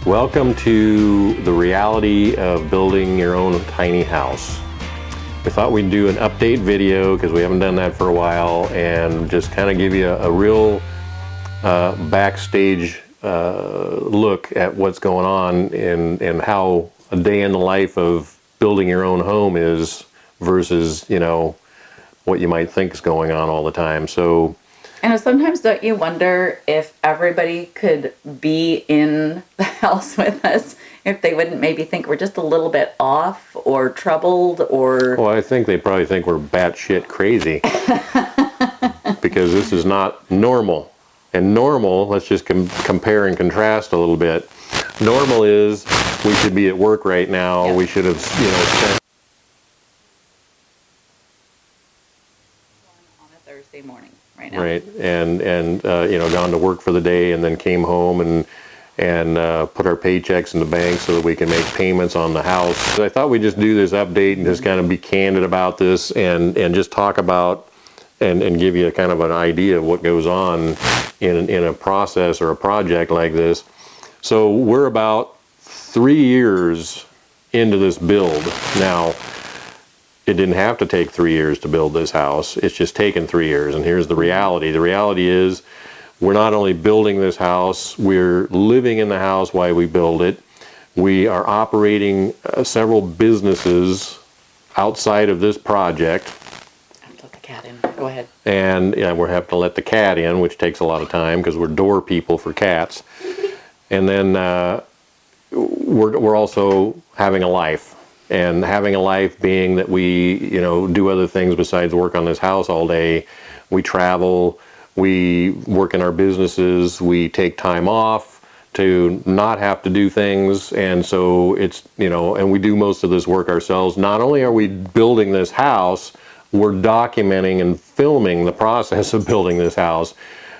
Welcome to the reality of building your own tiny house. We thought we'd do an update video because we haven't done that for a while, and just kind of give you a real backstage look at what's going on and how a day in the life of building your own home is versus, you know, what you might think is going on all the time. So, and sometimes don't you wonder if everybody could be in the house with us, if they wouldn't maybe think we're just a little bit off or troubled or... Well, I think they probably think we're batshit crazy because this is not normal. And normal, let's just compare and contrast a little bit. Normal is we should be at work right now. Yep. We should have, spent on a Thursday morning right now. Right, and gone to work for the day and then came home and put our paychecks in the bank so that we can make payments on the house. So I thought we'd just do this update and just kind of be candid about this and just talk about and give you kind of an idea of what goes on in a process or a project like this. So we're about 3 years into this build. Now, it didn't have to take 3 years to build this house. It's just taken 3 years. And here's the reality. The reality is we're not only building this house, we're living in the house while we build it. We are operating several businesses outside of this project. Let the cat in. Go ahead. And we're having to let the cat in, which takes a lot of time because we're door people for cats. And then we're also having a life. And having a life being that we, do other things besides work on this house all day. We travel, we work in our businesses, we take time off to not have to do things. And so it's, and we do most of this work ourselves. Not only are we building this house, we're documenting and filming the process of building this house,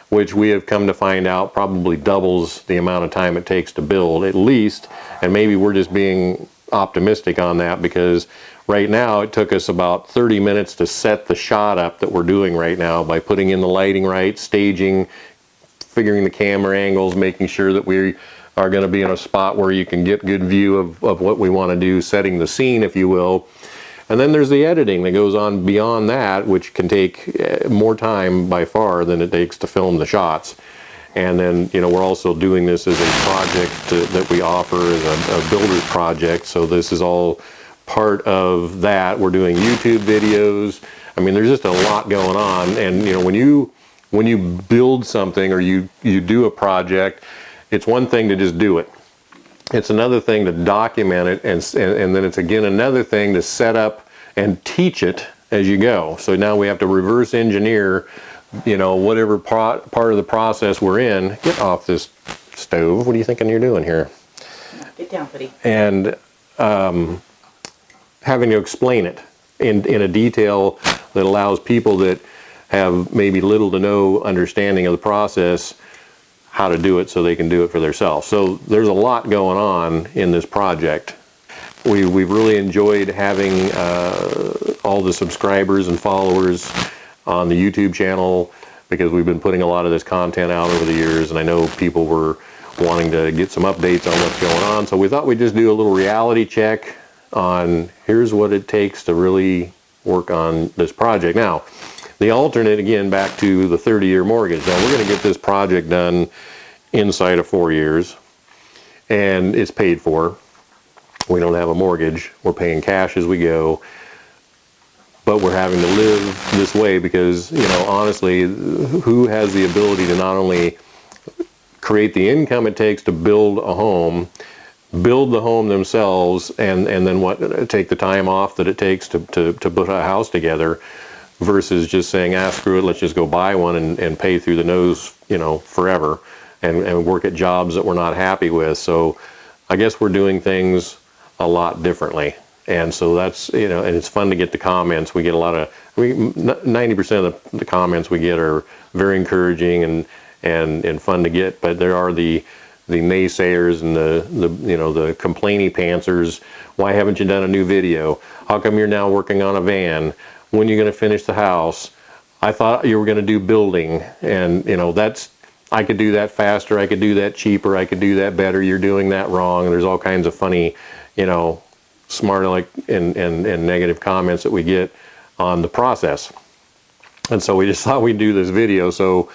which we have come to find out probably doubles the amount of time it takes to build, at least. And maybe we're just being optimistic on that because right now it took us about 30 minutes to set the shot up that we're doing right now by putting in the lighting right, staging, figuring the camera angles, making sure that we are going to be in a spot where you can get good view of what we want to do, setting the scene, if you will. And then there's the editing that goes on beyond that, which can take more time by far than it takes to film the shots. And then, we're also doing this as a project that we offer as a builder's project. So this is all part of that. We're doing YouTube videos. I mean, there's just a lot going on. And, when you build something or you do a project, it's one thing to just do it. It's another thing to document it. And then it's, again, another thing to set up and teach it as you go. So now we have to reverse engineer whatever part of the process we're in. Get off this stove. What are you thinking you're doing here? Get down, buddy. And having to explain it in a detail that allows people that have maybe little to no understanding of the process how to do it so they can do it for themselves. So there's a lot going on in this project. We've really enjoyed having all the subscribers and followers on the YouTube channel because we've been putting a lot of this content out over the years, and I know people were wanting to get some updates on what's going on. So we thought we'd just do a little reality check on here's what it takes to really work on this project. Now, the alternate, again, back to the 30-year mortgage. Now, we're going to get this project done inside of 4 years, and it's paid for. We don't have a mortgage. We're paying cash as we go. But we're having to live this way because, honestly, who has the ability to not only create the income it takes to build a home, build the home themselves, and then take the time off that it takes to put a house together versus just saying, screw it, let's just go buy one and pay through the nose, forever and work at jobs that we're not happy with. So I guess we're doing things a lot differently. And so that's, and it's fun to get the comments. We get a lot of, 90% of the comments we get are very encouraging and fun to get, but there are the naysayers and the complainy pantsers. Why haven't you done a new video? How come you're now working on a van? When are you going to finish the house? I thought you were going to do building. And, I could do that faster, I could do that cheaper, I could do that better, you're doing that wrong. And there's all kinds of funny, smart aleck and negative comments that we get on the process. And so we just thought we'd do this video. So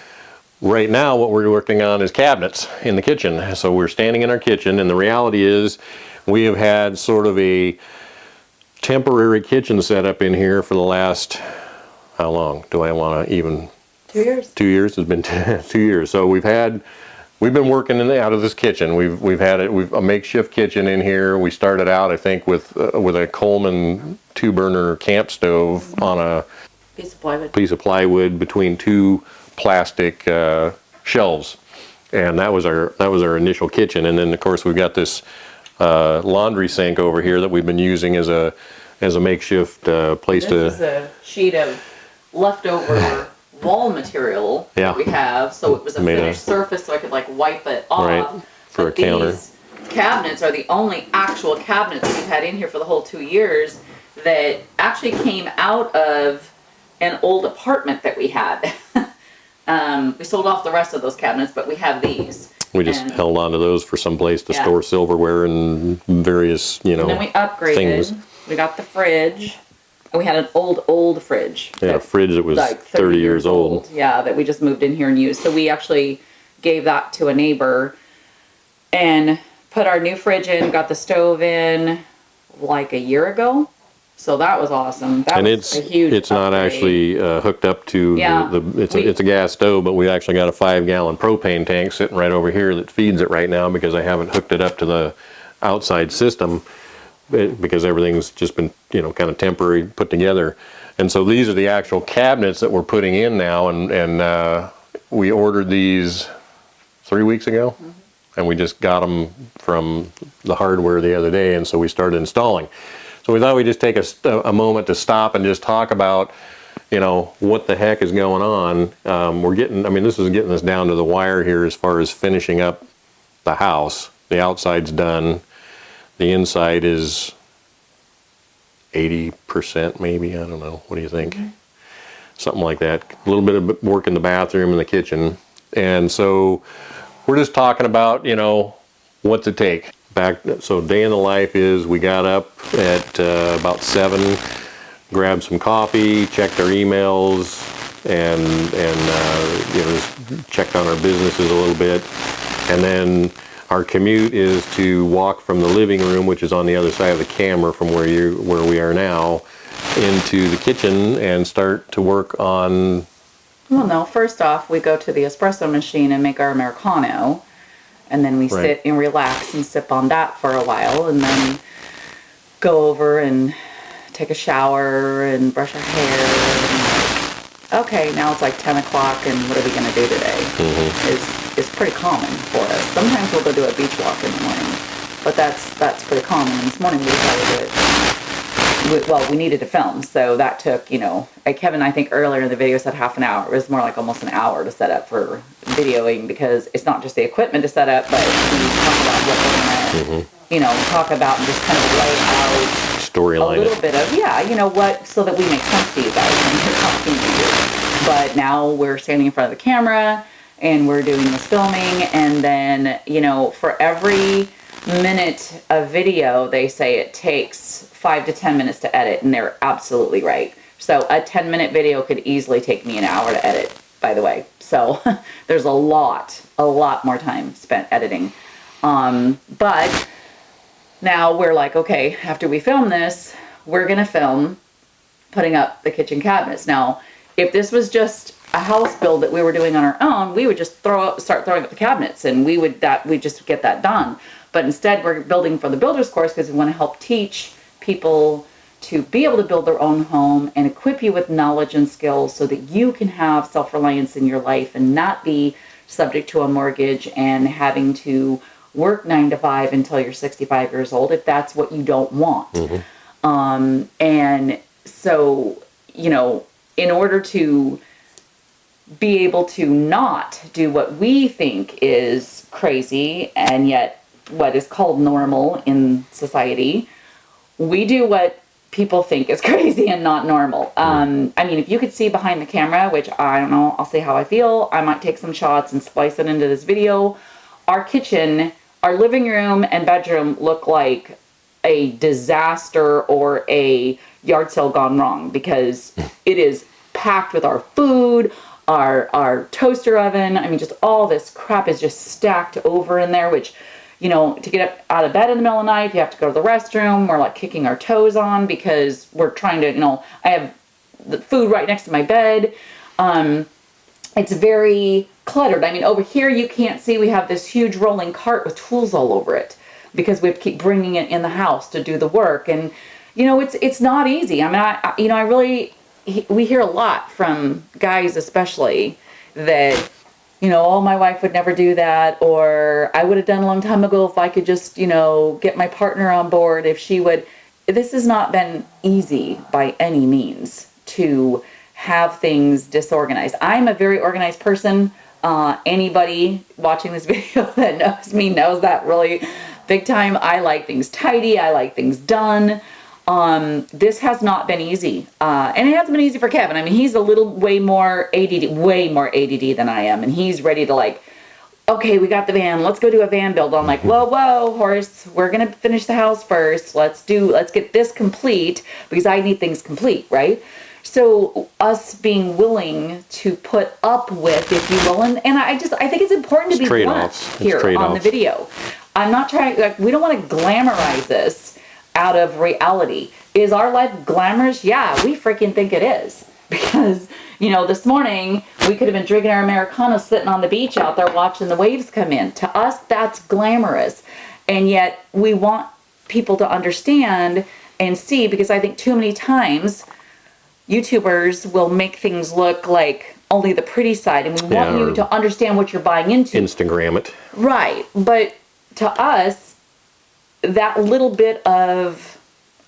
right now what we're working on is cabinets in the kitchen. So we're standing in our kitchen, and the reality is we have had sort of a temporary kitchen setup in here for the last, how long do I want to even? 2 years. 2 years. It's been 2 years. So we've been working out of this kitchen. We've had a makeshift kitchen in here. We started out, I think, with a Coleman 2-burner camp stove on a piece of plywood between 2 plastic shelves, and that was our initial kitchen. And then of course we've got this laundry sink over here that we've been using as a makeshift place to. This is a sheet of leftover wall material that we have, so it was a finished surface, so I could like wipe it off. Right, for a counter. These cabinets are the only actual cabinets we've had in here for the whole 2 years that actually came out of an old apartment that we had. We sold off the rest of those cabinets, but we have these. We just held on to those for some place to store silverware and various, And then we upgraded. things. We got the fridge. We had an old fridge. Yeah, a fridge that was like 30 years old. Yeah, that we just moved in here and used. So we actually gave that to a neighbor and put our new fridge in, got the stove in like a year ago. So that was awesome. That was a huge it's not upgrade. actually hooked up to it's a gas stove, but we actually got a 5-gallon propane tank sitting right over here that feeds it right now, because I haven't hooked it up to the outside system because everything's just been kind of temporary put together. And so these are the actual cabinets that we're putting in now, and we ordered these 3 weeks ago, and we just got them from the hardware the other day, and so we started installing. So we thought we'd just take a moment to stop and just talk about, what the heck is going on. This is getting us down to the wire here as far as finishing up the house. The outside's done. The inside is 80% maybe, I don't know. What do you think? Something like that. A little bit of work in the bathroom and the kitchen. And so we're just talking about, what's it take. So day in the life is we got up at about 7, grabbed some coffee, checked our emails, and just checked on our businesses a little bit. And then our commute is to walk from the living room, which is on the other side of the camera from where we are now, into the kitchen and start to work on. Well, no. First off, we go to the espresso machine and make our Americano. And then we sit and relax and sip on that for a while, and then go over and take a shower and brush our hair. And okay, now it's like 10 o'clock, and what are we going to do today? Is pretty common for us. Sometimes we'll go do a beach walk in the morning, but that's pretty common. And this morning we decided to do it. We needed to film, so that took, like Kevin, I think earlier in the video said half an hour. It was more like almost an hour to set up for videoing, because it's not just the equipment to set up, but we talk about what we're going to, talk about and just kind of lay out storyline a little bit of, so that we make sense to you guys when you're talking to you. But now we're standing in front of the camera and we're doing this filming, and then, for every minute of video, they say it takes 5 to 10 minutes to edit, and they're absolutely right. So a 10-minute video could easily take me an hour to edit, by the way. So there's a lot more time spent editing. But now we're like, okay, after we film this, we're going to film putting up the kitchen cabinets. Now, if this was just a house build that we were doing on our own, we would just start throwing up the cabinets, and we'd just get that done. But instead, we're building for the builder's course because we want to help teach people to be able to build their own home and equip you with knowledge and skills so that you can have self-reliance in your life and not be subject to a mortgage and having to work 9 to 5 until you're 65 years old, if that's what you don't want. And so, in order to be able to not do what we think is crazy and yet what is called normal in society, we do what people think is crazy and not normal. I mean, if you could see behind the camera, which I don't know, I'll say how I feel. I might take some shots and splice it into this video. Our kitchen, our living room and bedroom look like a disaster or a yard sale gone wrong, because it is packed with our food, our toaster oven. I mean, just all this crap is just stacked over in there, which, you know, to get up out of bed in the middle of the night, you have to go to the restroom. We're like kicking our toes on because we're trying to, you know, I have the food right next to my bed. It's very cluttered. I mean, over here you can't see, we have this huge rolling cart with tools all over it because we have to keep bringing it in the house to do the work. And, you know, it's not easy. I mean, we hear a lot from guys especially that, you know, oh, my wife would never do that, or I would have done a long time ago if I could just, you know, get my partner on board if she would. This has not been easy by any means to have things disorganized. I'm a very organized person. Anybody watching this video that knows me knows that really big time. I like things tidy. I like things done. This has not been easy. And it hasn't been easy for Kevin. I mean, he's a little way more ADD than I am. And he's ready to like, okay, we got the van. Let's go do a van build. I'm like, whoa, Horace, we're going to finish the house first. Let's get this complete because I need things complete, right? So us being willing to put up with, if you will, and I think it's important to be blunt here on the video. I'm not trying, like, we don't want to glamorize this out of reality. Is our life glamorous? Yeah, we freaking think it is. Because, you know, this morning we could have been drinking our Americano sitting on the beach out there watching the waves come in. To us, that's glamorous. And yet we want people to understand and see, because I think too many times YouTubers will make things look like only the pretty side, and we want you to understand what you're buying into. Instagram it. Right. But to us, that little bit of,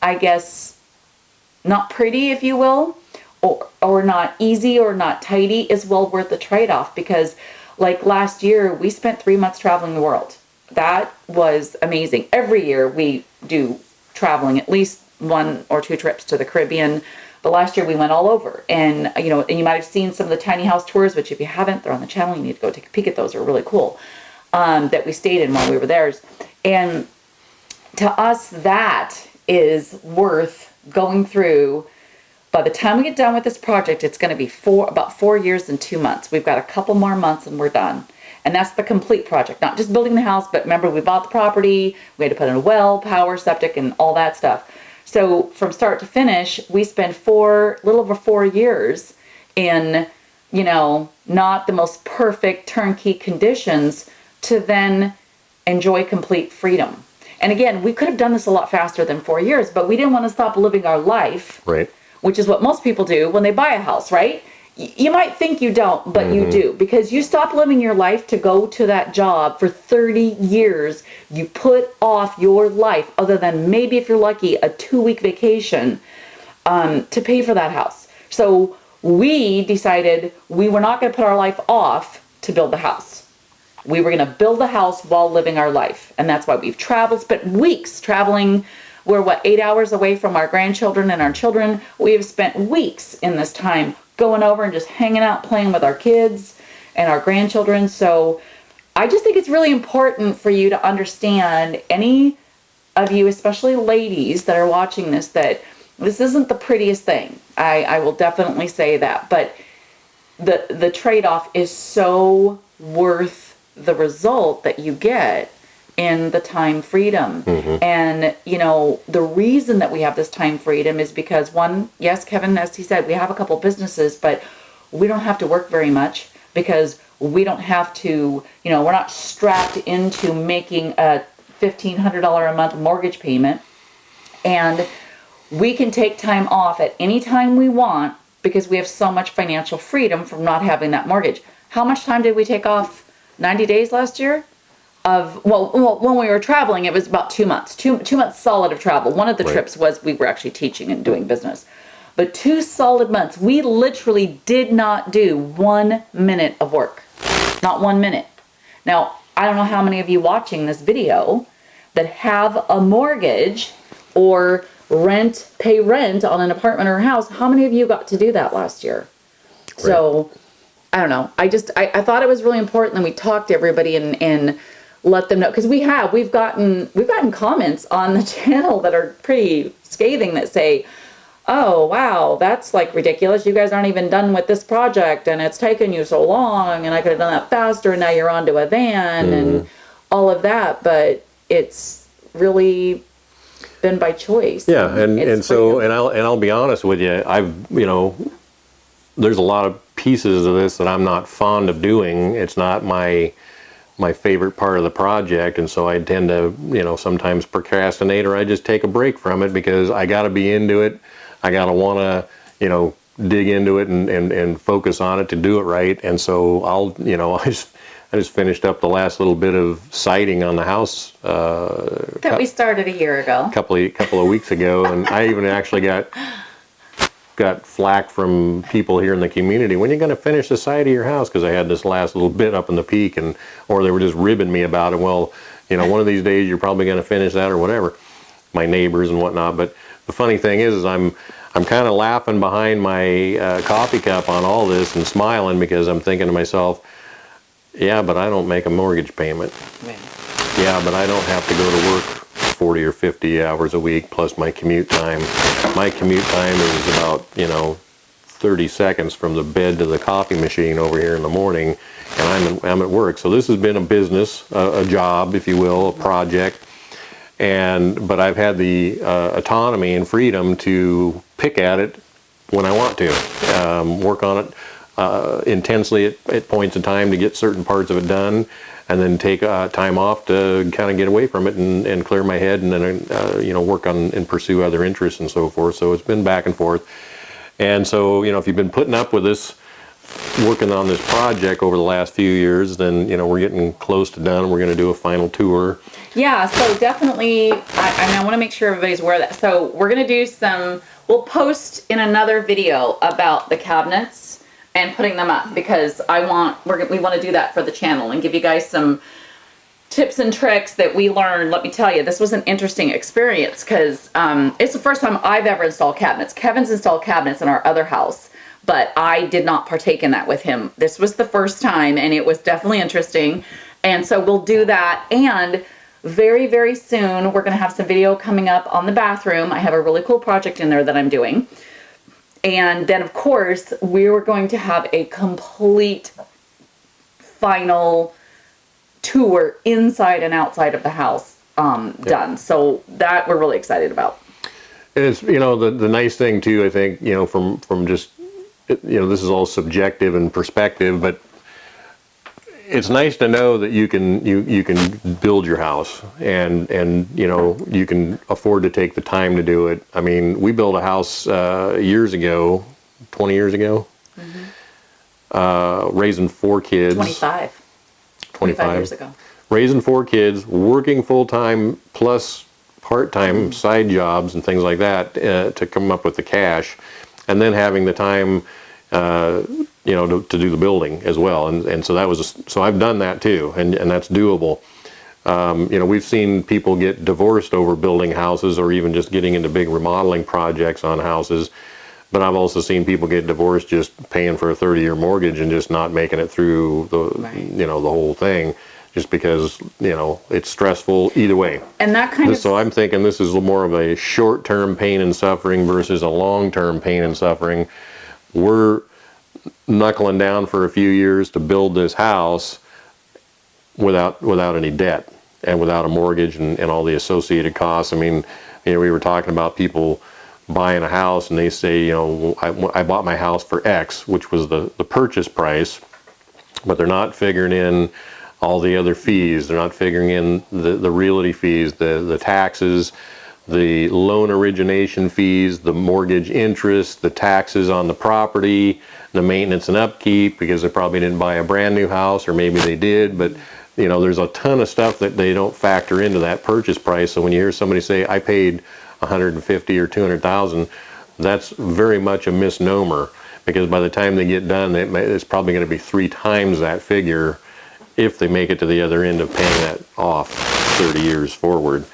I guess, not pretty, if you will, or not easy or not tidy is well worth the trade-off. Because like last year, we spent 3 months traveling the world. That was amazing. Every year we do traveling, at least 1 or 2 trips to the Caribbean. But last year we went all over, and you know, and you might have seen some of the tiny house tours, which if you haven't, they're on the channel. You need to go take a peek at those. They're really cool. That we stayed in while we were there. And to us, that is worth going through. By the time we get done with this project, it's going to be about 4 years and 2 months. We've got a couple more months and we're done. And that's the complete project, not just building the house, but remember, we bought the property, we had to put in a well, power, septic, and all that stuff. So from start to finish, we spent little over 4 years in, you know, not the most perfect turnkey conditions to then enjoy complete freedom. And again, we could have done this a lot faster than 4 years, but we didn't want to stop living our life, right? Which is what most people do when they buy a house, right? You might think you don't, but you do, because you stop living your life to go to that job for 30 years. You put off your life, other than maybe if you're lucky, a 2-week vacation, to pay for that house. So we decided we were not going to put our life off to build the house. We were going to build the house while living our life. And that's why we've traveled, spent weeks traveling. We're 8 hours away from our grandchildren and our children. We have spent weeks in this time going over and just hanging out, playing with our kids and our grandchildren. So I just think it's really important for you to understand, any of you, especially ladies that are watching this, that this isn't the prettiest thing. I will definitely say that. But the trade-off is so worth the result that you get in the time freedom. And, you know, the reason that we have this time freedom is because, one, yes, Kevin, as he said, we have a couple businesses, but we don't have to work very much because we don't have to, you know, we're not strapped into making a $1,500 a month mortgage payment. And we can take time off at any time we want because we have so much financial freedom from not having that mortgage. How much time did we take off? 90 days last year? Well, when we were traveling, it was about 2 months. Two months solid of travel. One of the trips was we were actually teaching and doing business. But 2 solid months, we literally did not do 1 minute of work. Not 1 minute. Now, I don't know how many of you watching this video that have a mortgage or pay rent on an apartment or a house. How many of you got to do that last year? Right. So I don't know. I thought it was really important that we talked to everybody and let them know, because we've gotten comments on the channel that are pretty scathing that say, oh wow, that's like ridiculous. You guys aren't even done with this project and it's taken you so long and I could have done that faster and now you're onto a van and all of that. But it's really been by choice. Yeah, and I'll be honest with you, there's a lot of pieces of this that I'm not fond of doing. It's not my favorite part of the project, and so I tend to, sometimes procrastinate, or I just take a break from it because I got to be into it. I got to want to, dig into it and focus on it to do it right. And so I just finished up the last little bit of siding on the house that we started a year ago, couple of weeks ago, and I even actually got flack from people here in the community. When are you going to finish the side of your house? Because I had this last little bit up in the peak, or they were just ribbing me about it. Well, one of these days you're probably going to finish that or whatever. My neighbors and whatnot. But the funny thing is I'm kind of laughing behind my coffee cup on all this and smiling because I'm thinking to myself, yeah, but I don't make a mortgage payment. Right. Yeah, but I don't have to go to work 40 or 50 hours a week plus my commute time. My commute time is about, 30 seconds from the bed to the coffee machine over here in the morning, and I'm at work. So this has been a business, a job, if you will, a project. But I've had the autonomy and freedom to pick at it when I want to, work on it intensely at points in time to get certain parts of it done, and then take time off to kind of get away from it and clear my head, and then work on and pursue other interests and so forth. So it's been back and forth. And so if you've been putting up with this, working on this project over the last few years, then we're getting close to done. We're going to do a final tour. Yeah, so definitely, I want to make sure everybody's aware of that. So we're going to do we'll post in another video about the cabinets and putting them up, because we want to do that for the channel and give you guys some tips and tricks that we learned. Let me tell you, this was an interesting experience because it's the first time I've ever installed cabinets. Kevin's installed cabinets in our other house, but I did not partake in that with him. This was the first time, and it was definitely interesting. And so we'll do that. And very, very soon, we're going to have some video coming up on the bathroom. I have a really cool project in there that I'm doing. And then, of course, we were going to have a complete final tour inside and outside of the house done. So that we're really excited about. And it's, the nice thing too, I think, from just, this is all subjective and perspective, but it's nice to know that you can build your house and you can afford to take the time to do it. I mean, we built a house years ago, 20 years ago, raising 4 kids. 25 years ago. Raising 4 kids, working full-time plus part-time side jobs and things like that to come up with the cash, and then having the time to do the building as well. And so that was so I've done that too, and that's doable. We've seen people get divorced over building houses, or even just getting into big remodeling projects on houses. But I've also seen people get divorced just paying for a 30-year mortgage and just not making it through the whole thing, just because it's stressful either way. And that kind of. So I'm thinking this is more of a short-term pain and suffering versus a long-term pain and suffering. We're knuckling down for a few years to build this house without any debt and without a mortgage and all the associated costs. I mean, we were talking about people buying a house and they say, I bought my house for X, which was the purchase price, but they're not figuring in all the other fees. They're not figuring in the realty fees, the taxes, the loan origination fees, the mortgage interest, the taxes on the property, the maintenance and upkeep, because they probably didn't buy a brand new house, or maybe they did, but there's a ton of stuff that they don't factor into that purchase price. So when you hear somebody say, I paid 150 or 200,000, that's very much a misnomer, because by the time they get done, it's probably going to be 3 times that figure if they make it to the other end of paying that off 30 years forward.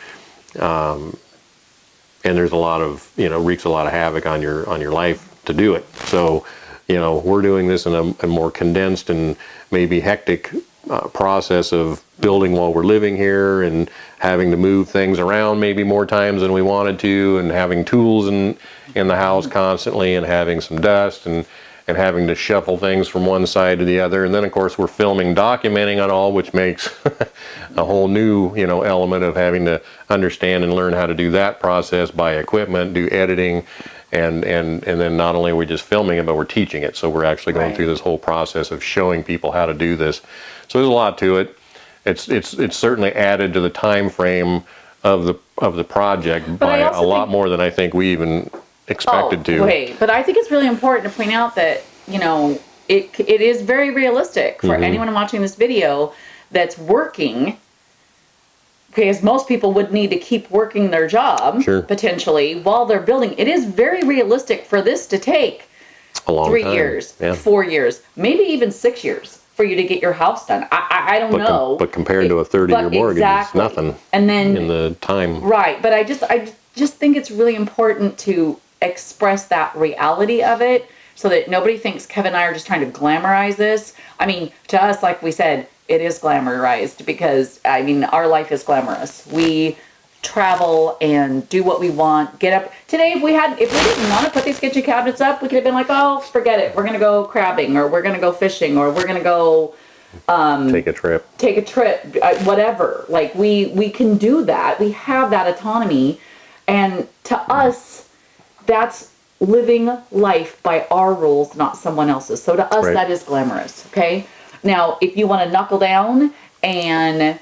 and there's a lot of, wreaks a lot of havoc on your life to do it. So, we're doing this in a more condensed and maybe hectic process of building while we're living here, and having to move things around maybe more times than we wanted to, and having tools in the house constantly, and having some dust, and having to shuffle things from one side to the other. And then of course we're filming, documenting on all, which makes a whole new, element of having to understand and learn how to do that process, buy equipment, do editing, and then not only are we just filming it, but we're teaching it. So we're actually going through this whole process of showing people how to do this. So there's a lot to it. It's certainly added to the time frame of the project by a lot more than I think we even expected to. Wait, but I think it's really important to point out that, it is very realistic for anyone watching this video that's working, because most people would need to keep working their job potentially while they're building. It is very realistic for this to take a long 3 time. years, Yeah. 4 years, maybe even 6 years for you to get your house done. I don't know. But compared to a 30-year mortgage, it's nothing. And then in the time. Right, but I just think it's really important to express that reality of it, so that nobody thinks Kevin and I are just trying to glamorize this. I mean, to us, like we said, it is glamorized, because our life is glamorous. We travel and do what we want. Get up today. If we didn't want to put these kitchen cabinets up, we could have been like, oh, forget it. We're gonna go crabbing, or we're gonna go fishing, or we're gonna go take a trip, whatever. Like we can do that. We have that autonomy, and to us, that's living life by our rules, not someone else's. So to us, that is glamorous. Okay. Now, if you want to knuckle down and,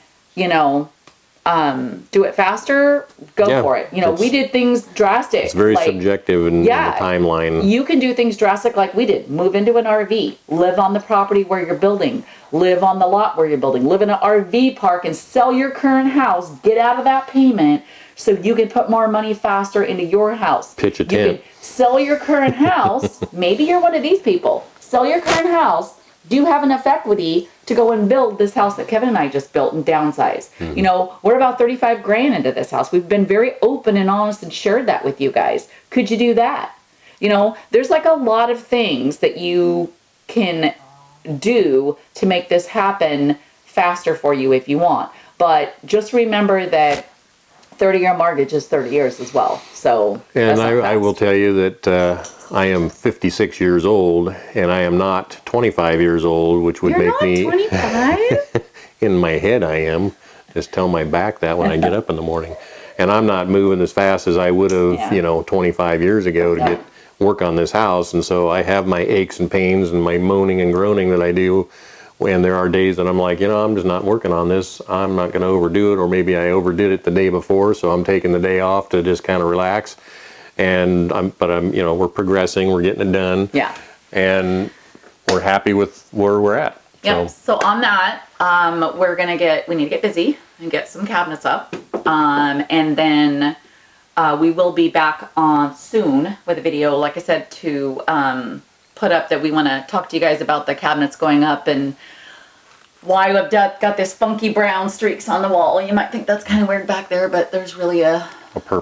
do it faster, go for it. We did things drastic. It's very subjective in the timeline. You can do things drastic like we did. Move into an RV, live on the property where you're building, live on the lot where you're building, live in an RV park, and sell your current house, get out of that payment so you can put more money faster into your house. Pitch a tent. You can sell your current house. Maybe you're one of these people. Sell your current house. Do you have enough equity to go and build this house that Kevin and I just built and downsize? We're about 35 grand into this house. We've been very open and honest and shared that with you guys. Could you do that? There's like a lot of things that you can do to make this happen faster for you if you want. But just remember that 30-year mortgage is 30 years as well. So, and I will tell you that I am 56 years old, and I am not 25 years old, which would make me 25? In my head I am. Just tell my back that when I get up in the morning. And I'm not moving as fast as I would have, 25 years ago to get work on this house. And so I have my aches and pains and my moaning and groaning that I do. And there are days that I'm like, I'm just not working on this. I'm not going to overdo it, or maybe I overdid it the day before, so I'm taking the day off to just kind of relax. And we're progressing, we're getting it done. Yeah. And we're happy with where we're at. Yep. So on that, we need to get busy and get some cabinets up. And then we will be back on soon with a video, like I said, to put up, that we want to talk to you guys about the cabinets going up and why I've got this funky brown streaks on the wall. You might think that's kind of weird back there, but there's really a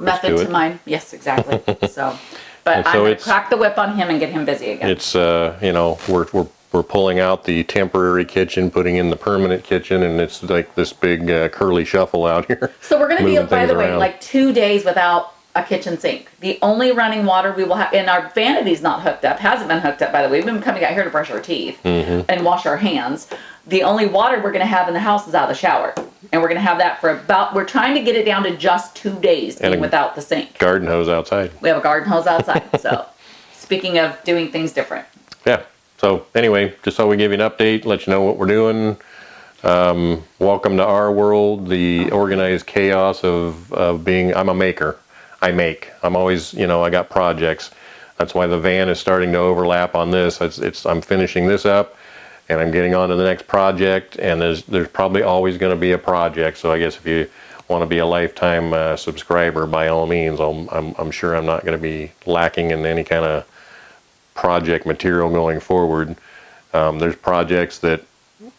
method to mine. Yes, exactly. So, but I'm going to crack the whip on him and get him busy again. It's we're pulling out the temporary kitchen, putting in the permanent kitchen, and it's like this big curly shuffle out here. So we're going to be, by the way, like 2 days without a kitchen sink. The only running water we will have, and our vanity's not hooked up, hasn't been hooked up, by the way. We've been coming out here to brush our teeth and wash our hands. The only water we're going to have in the house is out of the shower. And we're going to have that for we're trying to get it down to just 2 days being without the sink. Garden hose outside. We have a garden hose outside. So, speaking of doing things different. Yeah. So, anyway, just so we give you an update, let you know what we're doing. Welcome to our world, the organized chaos of being, I'm a maker. I make. I'm always, I got projects. That's why the van is starting to overlap on this. I'm finishing this up, and I'm getting on to the next project, and there's probably always going to be a project. So I guess if you want to be a lifetime subscriber, by all means, I'm sure I'm not going to be lacking in any kind of project material going forward. There's projects that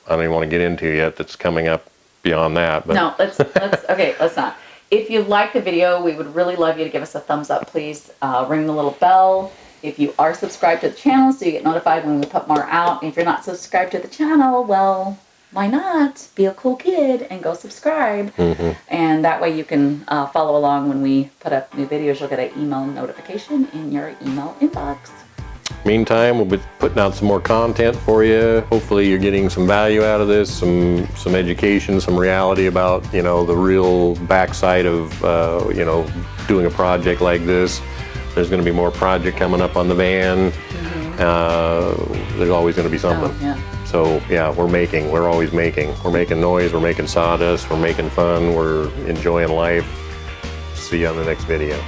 I don't even want to get into yet that's coming up beyond that. But no, let's not. If you like the video, we would really love you to give us a thumbs up, please. Ring the little bell if you are subscribed to the channel so you get notified when we put more out. And if you're not subscribed to the channel, well, why not? Be a cool kid and go subscribe. And that way you can follow along when we put up new videos. You'll get an email notification in your email inbox. Meantime, we'll be putting out some more content for you. Hopefully you're getting some value out of this, some education, some reality about, you know, the real backside of, you know, doing a project like this. There's going to be more project coming up on the van. There's always going to be something. Oh, yeah. So yeah, we're always making. We're making noise, we're making sawdust, we're making fun, we're enjoying life. See you on the next video.